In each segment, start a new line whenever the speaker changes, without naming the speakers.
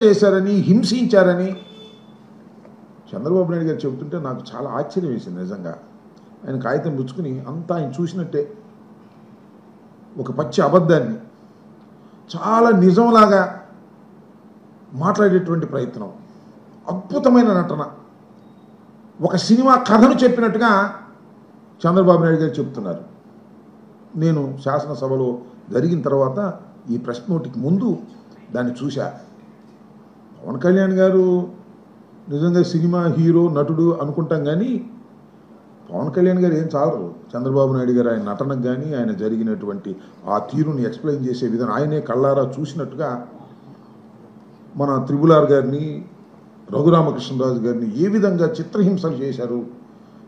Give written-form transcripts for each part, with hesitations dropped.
చేశారని, హింసించారని చంద్రబాబు నాయుడు గారు చెబుతుంటే నాకు చాలా ఆశ్చర్యం వేసింది నిజంగా. ఆయన కాగితం పుచ్చుకుని అంతా ఆయన చూసినట్టే ఒక పచ్చి అబద్ధాన్ని చాలా నిజంలాగా మాట్లాడేటువంటి ప్రయత్నం, అద్భుతమైన నటన, ఒక సినిమా కథను చెప్పినట్టుగా చంద్రబాబు నాయుడు గారు చెప్తున్నారు. నేను శాసనసభలో జరిగిన తర్వాత ఈ ప్రెస్ నోట్కి ముందు దాన్ని చూశా. పవన్ కళ్యాణ్ గారు నిజంగా సినిమా హీరో నటుడు అనుకుంటాం, కానీ పవన్ కళ్యాణ్ గారు ఏం చాలరు. చంద్రబాబు నాయుడు గారు ఆయన నటనకు కానీ ఆయన జరిగినటువంటి ఆ తీరుని ఎక్స్ప్లెయిన్ చేసే విధానం ఆయనే కళ్ళారా చూసినట్టుగా మన త్రిబుల్ గారిని, రఘురామకృష్ణరాజు గారిని ఏ విధంగా చిత్రహింసలు చేశారు,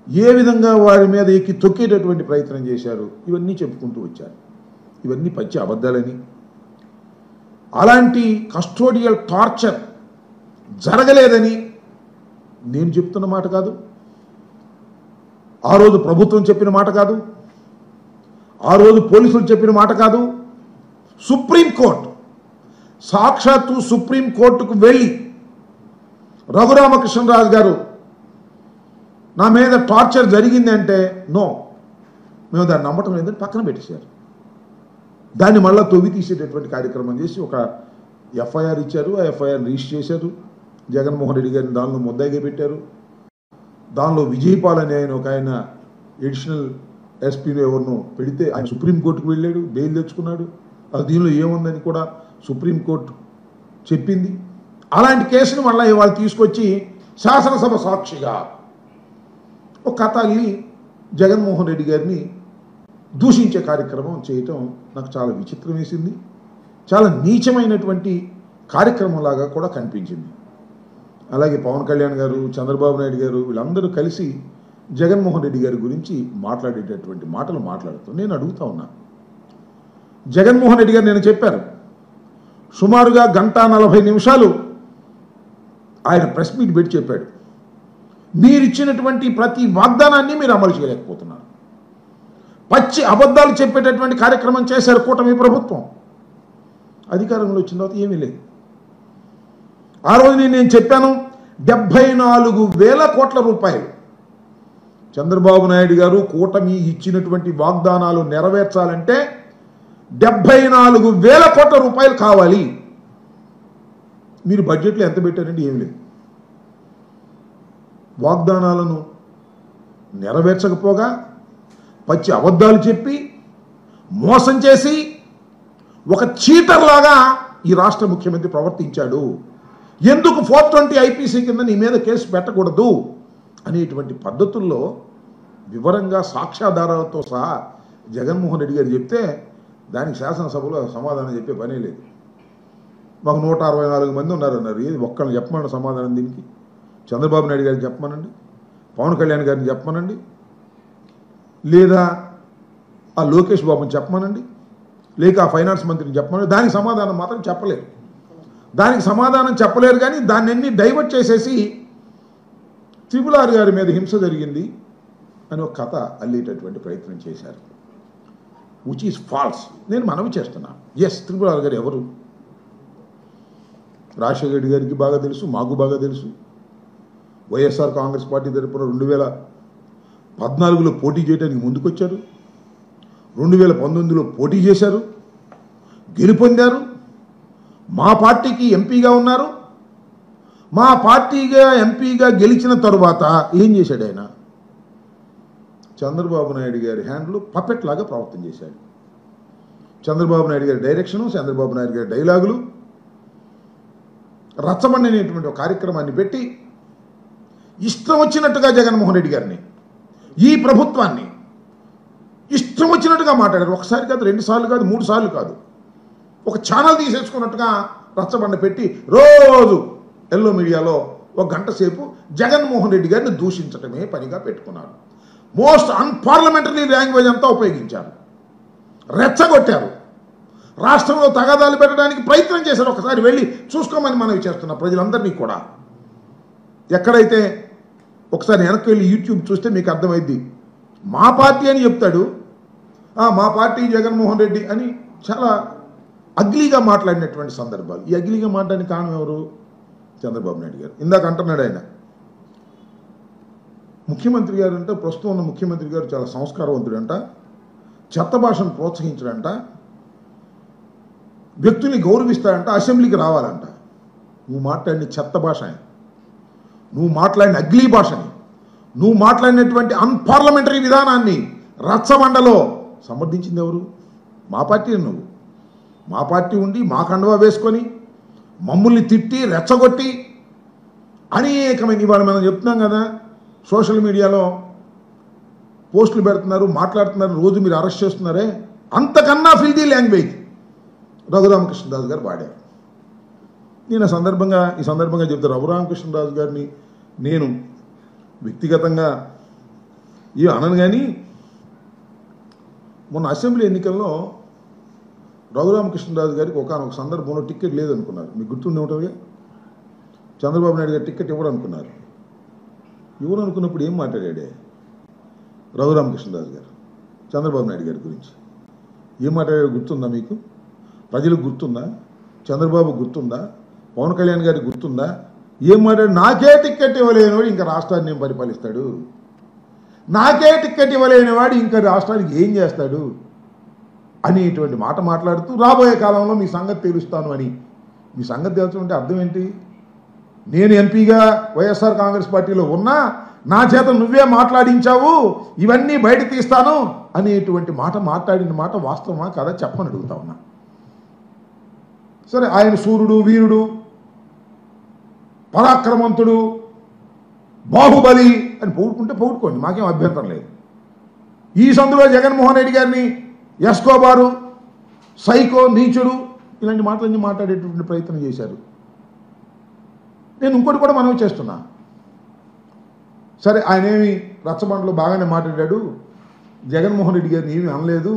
ఏ విధంగా వారి మీద ఎక్కి తొక్కేటటువంటి ప్రయత్నం చేశారు, ఇవన్నీ చెప్పుకుంటూ వచ్చారు. ఇవన్నీ పచ్చి అబద్ధాలని, అలాంటి కస్టోడియల్ టార్చర్ జరగలేదని నేను చెప్తున్న మాట కాదు, ఆ రోజు ప్రభుత్వం చెప్పిన మాట కాదు, ఆ రోజు పోలీసులు చెప్పిన మాట కాదు. సుప్రీంకోర్టు, సాక్షాత్తు సుప్రీంకోర్టుకు వెళ్ళి రఘురామకృష్ణరాజు గారు నా మీద టార్చర్ జరిగింది అంటే నో, మేము దాన్ని నమ్మటం లేదని పక్కన పెట్టేశారు. దాన్ని మళ్ళీ తొవ్వి తీసేటటువంటి కార్యక్రమం చేసి ఒక ఎఫ్ఐఆర్ ఇచ్చారు. ఆ ఎఫ్ఐఆర్ రిజిస్టర్ చేశారు. జగన్మోహన్ రెడ్డి గారిని దానిలో ముద్దాయిగా పెట్టారు. దానిలో విజయపాల్ అని ఆయన ఎడిషనల్ ఎస్పీని ఎవరినో పెడితే ఆయన సుప్రీంకోర్టుకు వెళ్ళాడు, బెయిల్ తెచ్చుకున్నాడు. అది దీనిలో ఏముందని కూడా సుప్రీంకోర్టు చెప్పింది. అలాంటి కేసును మళ్ళీ ఇవాళ తీసుకొచ్చి శాసనసభ సాక్షిగా ఒక కథ అల్లి జగన్మోహన్ రెడ్డి గారిని దూషించే కార్యక్రమం చేయటం నాకు చాలా విచిత్రం వేసింది. చాలా నీచమైనటువంటి కార్యక్రమంలాగా కూడా కనిపించింది. అలాగే పవన్ కళ్యాణ్ గారు, చంద్రబాబు నాయుడు గారు వీళ్ళందరూ కలిసి జగన్మోహన్ రెడ్డి గారి గురించి మాట్లాడేటటువంటి మాటలు మాట్లాడుతూ నేను అడుగుతా ఉన్నా, జగన్మోహన్ రెడ్డి గారు నేను చెప్పారు సుమారుగా 1:40 ఆయన ప్రెస్ మీట్ పెట్టి చెప్పాడు, మీరు ఇచ్చినటువంటి ప్రతి వాగ్దానాన్ని మీరు అమలు చేయలేకపోతున్నారు, పచ్చి అబద్ధాలు చెప్పేటటువంటి కార్యక్రమం చేశారు కూటమి ప్రభుత్వం. అధికారంలో వచ్చిన తర్వాత ఏమీ లేదు. ఆ రోజు నేను చెప్పాను 74,000 కోట్ల రూపాయలు చంద్రబాబు నాయుడు గారు కూటమి ఇచ్చినటువంటి వాగ్దానాలు నెరవేర్చాలంటే 74,000 కోట్ల రూపాయలు కావాలి. మీరు బడ్జెట్లో ఎంత పెట్టారంటే ఏమి లేదు. వాగ్దానాలను నెరవేర్చకపోగా పచ్చి అబద్ధాలు చెప్పి మోసం చేసి ఒక చీటర్ లాగా ఈ రాష్ట్ర ముఖ్యమంత్రి ప్రవర్తించాడు. ఎందుకు 420 ఐపీసీ కింద నీ మీద కేసు పెట్టకూడదు అనేటువంటి పద్ధతుల్లో వివరంగా సాక్ష్యాధారాలతో సహా జగన్మోహన్ రెడ్డి గారు చెప్తే దానికి శాసనసభలో సమాధానం చెప్పే పనే లేదు. మాకు 164 మంది ఉన్నారన్నారు. ఏది ఒక్కరిని చెప్పమని సమాధానం? దీనికి చంద్రబాబు నాయుడు గారిని చెప్పమనండి, పవన్ కళ్యాణ్ గారిని చెప్పమనండి, లేదా ఆ లోకేష్ బాబుని చెప్పమనండి, లేక ఆ ఫైనాన్స్ మంత్రిని చెప్పమనండి. దానికి సమాధానం మాత్రం చెప్పలేరు. దానికి సమాధానం చెప్పలేరు. కానీ దాన్ని డైవర్ట్ చేసేసి త్రిబుల్ గారి మీద హింస జరిగింది అని ఒక కథ అల్లేటటువంటి ప్రయత్నం చేశారు, విచ్ ఈజ్ ఫాల్స్. నేను మనవి చేస్తున్నాను, ఎస్ త్రిబుల్ గారు ఎవరు రాజశేఖర రెడ్డి గారికి బాగా తెలుసు, మాకు బాగా తెలుసు. వైఎస్ఆర్ కాంగ్రెస్ పార్టీ తరపున 2014లో పోటీ చేయడానికి ముందుకొచ్చారు, 2019లో పోటీ చేశారు, గెలుపొందారు, మా పార్టీకి ఎంపీగా ఉన్నారు. మా పార్టీగా ఎంపీగా గెలిచిన తరువాత ఏం చేశాడు ఆయన? చంద్రబాబు నాయుడు గారి హ్యాండ్లో పపెట్ లాగా ప్రవర్తన చేశాడు. చంద్రబాబు నాయుడు గారి డైరెక్షను, చంద్రబాబు నాయుడు గారి డైలాగులు, రచ్చబండి అనేటువంటి ఒక కార్యక్రమాన్ని పెట్టి ఇష్టం వచ్చినట్టుగా జగన్మోహన్ రెడ్డి గారిని, ఈ ప్రభుత్వాన్ని ఇష్టం వచ్చినట్టుగా మాట్లాడారు. ఒకసారి కాదు, 2 సార్లు కాదు, 3 సార్లు కాదు, ఒక ఛానల్ తీసేసుకున్నట్టుగా రచ్చబండ పెట్టి రోజు ఎల్లో మీడియాలో 1 గంట సేపు జగన్మోహన్ రెడ్డి గారిని దూషించడమే పనిగా పెట్టుకున్నారు. మోస్ట్ అన్పార్లమెంటరీ లాంగ్వేజ్ అంతా ఉపయోగించారు, రెచ్చగొట్టారు, రాష్ట్రంలో తగాదాలు పెట్టడానికి ప్రయత్నం చేశారు. ఒకసారి వెళ్ళి చూసుకోమని మనవి చేస్తున్న ప్రజలందరినీ కూడా. ఎక్కడైతే ఒకసారి వెనక్కి వెళ్ళి యూట్యూబ్ చూస్తే మీకు అర్థమైద్ది. మా పార్టీ అని చెప్తాడు, మా పార్టీ జగన్మోహన్ రెడ్డి అని చాలా అగ్లీగా మాట్లాడినటువంటి సందర్భాలు. ఈ అగ్లీగా మాట్లాడిన కారణం ఎవరు? చంద్రబాబు నాయుడు గారు. ఇందాక అంటున్నాడు ఆయన, ముఖ్యమంత్రి గారు అంటే, ప్రస్తుతం ఉన్న ముఖ్యమంత్రి గారు చాలా సంస్కారవంతుడంట, చెత్త భాషను ప్రోత్సహించడంట, వ్యక్తుల్ని గౌరవిస్తాడంట, అసెంబ్లీకి రావాలంట. నువ్వు మాట్లాడిన చెత్త భాష, నువ్వు మాట్లాడిన అగ్లీ భాషని, నువ్వు మాట్లాడినటువంటి అన్పార్లమెంటరీ విధానాన్ని రచ్చబండలో సమర్థించింది ఎవరు? మా పార్టీ. నువ్వు మా పార్టీ ఉండి మా కండువా వేసుకొని మమ్మల్ని తిట్టి రెచ్చగొట్టి అనేకమైన, ఇవాళ మనం చెప్తున్నాం కదా, సోషల్ మీడియాలో పోస్టులు పెడుతున్నారు, మాట్లాడుతున్నారు, రోజు మీరు అరెస్ట్ చేస్తున్నారే, అంతకన్నా ఫిల్దీ లాంగ్వేజ్ రఘురామకృష్ణరాజు గారు వాడారు. నేను ఈ సందర్భంగా చెప్తే, రఘురామకృష్ణరాజు గారిని నేను వ్యక్తిగతంగా అనను, కానీ మొన్న అసెంబ్లీ ఎన్నికల్లో రఘురామకృష్ణరాజు గారికి ఒకనొక సందర్భంలో టికెట్ లేదనుకున్నారు. మీకు గుర్తుండే ఉంటుందిగా, చంద్రబాబు నాయుడు గారు టికెట్ ఇవ్వడనుకున్నారు. ఇవ్వడనుకున్నప్పుడు ఏం మాట్లాడాడే రఘురామకృష్ణరాజు గారు చంద్రబాబు నాయుడు గారి గురించి? ఏం మాట్లాడాడు గుర్తుందా మీకు? ప్రజలకు గుర్తుందా? చంద్రబాబు గుర్తుందా? పవన్ కళ్యాణ్ గారికి గుర్తుందా? ఏం మాట్లాడు? నాకే టికెట్ ఇవ్వలేనివాడు ఇంకా రాష్ట్రాన్ని ఏం పరిపాలిస్తాడు, నాకే టికెట్ ఇవ్వలేనివాడు ఇంకా రాష్ట్రానికి ఏం చేస్తాడు అనేటువంటి మాట మాట్లాడుతూ, రాబోయే కాలంలో మీ సంగతి తెలుస్తాను అని. మీ సంగతి తెలుసుకుంటే అర్థం ఏంటి? నేను ఎంపీగా వైఎస్ఆర్ కాంగ్రెస్ పార్టీలో ఉన్నా, నా చేత నువ్వే మాట్లాడించావు, ఇవన్నీ బయట తీస్తాను అనేటువంటి మాట మాట్లాడిన మాట వాస్తవమా కదా చెప్పని అడుగుతా ఉన్నా. సరే, ఆయన సూర్యుడు, వీరుడు, పరాక్రమంతుడు, బాహుబలి అని పొగుడుకుంటే పొగుడుకోండి, మాకేం అభ్యంతరం లేదు. ఈ సందులో జగన్మోహన్ రెడ్డి గారిని ఎస్కోబారు, సైకో, నీచుడు ఇలాంటి మాటలన్నీ మాట్లాడేటువంటి ప్రయత్నం చేశారు. నేను ఇంకోటి కూడా మనవి చేస్తున్నా. సరే, ఆయన ఏమి రచ్చబండలో బాగానే మాట్లాడాడు, జగన్మోహన్ రెడ్డి గారిని ఏమీ అనలేదు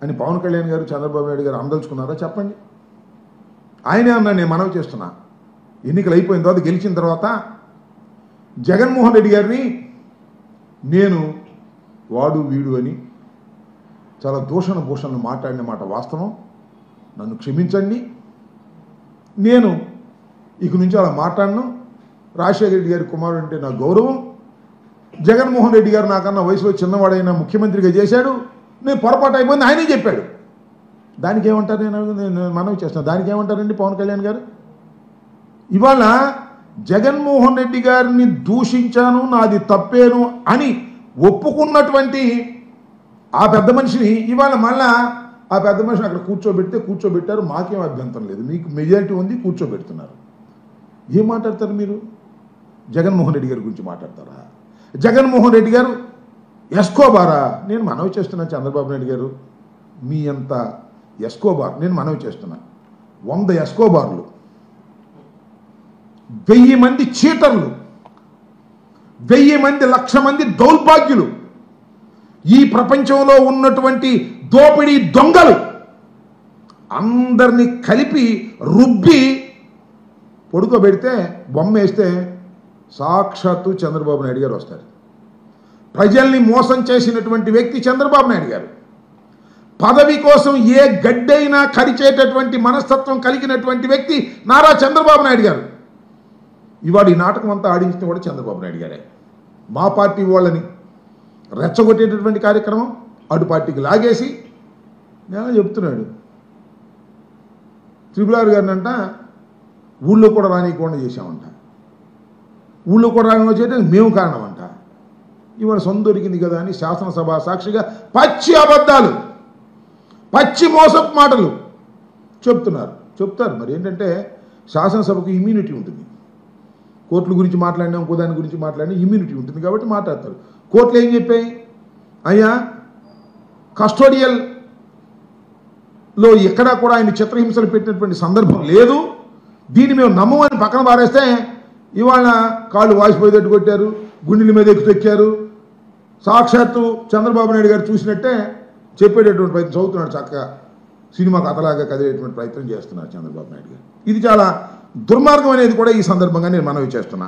అని పవన్ కళ్యాణ్ గారు, చంద్రబాబు నాయుడు గారు అనదలుచుకున్నారా? చెప్పండి. ఆయనే అన్నా. నేను మనవి చేస్తున్నా, ఎన్నికలు అయిపోయిన తర్వాత, గెలిచిన తర్వాత జగన్మోహన్ రెడ్డి గారిని నేను వాడు వీడు అని చాలా దూషణ భూషణలు మాట్లాడిన మాట వాస్తవం. నన్ను క్షమించండి, నేను ఇక నుంచి అలా మాట్లాడను. రాజశేఖర రెడ్డి గారి కుమారుడు అంటే నా గౌరవం. జగన్మోహన్ రెడ్డి గారు నాకన్నా వయసులో చిన్నవాడైనా ముఖ్యమంత్రిగా చేశాడు, నేను పొరపాటు అయిపోయింది ఆయనే చెప్పాడు. దానికి ఏమంటారు? నేను మనవి చేస్తాను, దానికి ఏమంటారండి పవన్ కళ్యాణ్ గారు? ఇవాళ జగన్మోహన్ రెడ్డి గారిని దూషించాను, నాది తప్పేను అని ఒప్పుకున్నటువంటి ఆ పెద్ద మనిషిని ఇవాళ మళ్ళా ఆ పెద్ద మనిషిని అక్కడ కూర్చోబెట్టారు. మాకేం అభ్యంతరం లేదు, మీకు మెజారిటీ ఉంది, కూర్చోబెడుతున్నారు. ఏం మాట్లాడతారు మీరు? జగన్మోహన్ రెడ్డి గారి గురించి మాట్లాడతారా? జగన్మోహన్ రెడ్డి గారు ఎస్కోబారా? నేను మనవి చేస్తున్నా చంద్రబాబు నాయుడు గారు, మీ అంత ఎస్కోబార్ నేను మనవి చేస్తున్నా. 100 ఎస్కోబార్లు, 1000 మంది చీటర్లు, 1000 మంది, 1,00,000 మంది దౌర్భాగ్యులు, ఈ ప్రపంచంలో ఉన్నటువంటి దోపిడీ దొంగలు అందరినీ కలిపి రుబ్బి పొడుకోబెడితే, బొమ్మ వేస్తే సాక్షాత్తు చంద్రబాబు నాయుడు గారు వస్తారు. ప్రజల్ని మోసం చేసినటువంటి వ్యక్తి చంద్రబాబు నాయుడు గారు. పదవి కోసం ఏ గడ్డైనా కరిచేటటువంటి మనస్తత్వం కలిగినటువంటి వ్యక్తి నారా చంద్రబాబు నాయుడు గారు. ఇవాడు ఈ నాటకం అంతా ఆడించిన కూడా చంద్రబాబు నాయుడు గారే. మా పార్టీ వాళ్ళని రెచ్చగొట్టేటటువంటి కార్యక్రమం అటు పార్టీకి లాగేసి నేను చెప్తున్నాడు. త్రిపురారు గారిని అంట ఊళ్ళో కూడా రానియకుండా చేశామంట. ఊళ్ళో కూడా రాని చేయడానికి మేము కారణం అంట. ఇవాళ సొంత దొరికింది కదా అని శాసనసభ సాక్షిగా పచ్చి అబద్ధాలు, పచ్చి మోసపు మాటలు చెప్తారు. మరి ఏంటంటే శాసనసభకు ఇమ్యూనిటీ ఉంటుంది. కోర్టుల గురించి మాట్లాడినా, ఇంకో దాని గురించి మాట్లాడినా ఇమ్యూనిటీ ఉంటుంది కాబట్టి మాట్లాడతారు. కోర్టులు ఏం చెప్పాయి? అయ్యా, కస్టోడియల్లో ఎక్కడా కూడా ఆయన చిత్రహింసలు పెట్టినటువంటి సందర్భం లేదు, దీన్ని మేము నమ్మమని పక్కన పారేస్తే ఇవాళ కాళ్ళు వాసిపోయేటట్టు కొట్టారు, గుండెల మీద ఎక్కారు. సాక్షాత్తు చంద్రబాబు నాయుడు గారు చూసినట్టే చెప్పేటటువంటి ప్రయత్నం చదువుతున్నాడు, చక్కగా సినిమా కథలాగా కదిలేటువంటి ప్రయత్నం చేస్తున్నారు చంద్రబాబు నాయుడు గారు. ఇది చాలా దుర్మార్గం అనేది కూడా ఈ సందర్భంగా నేను మనవి చేస్తున్నా.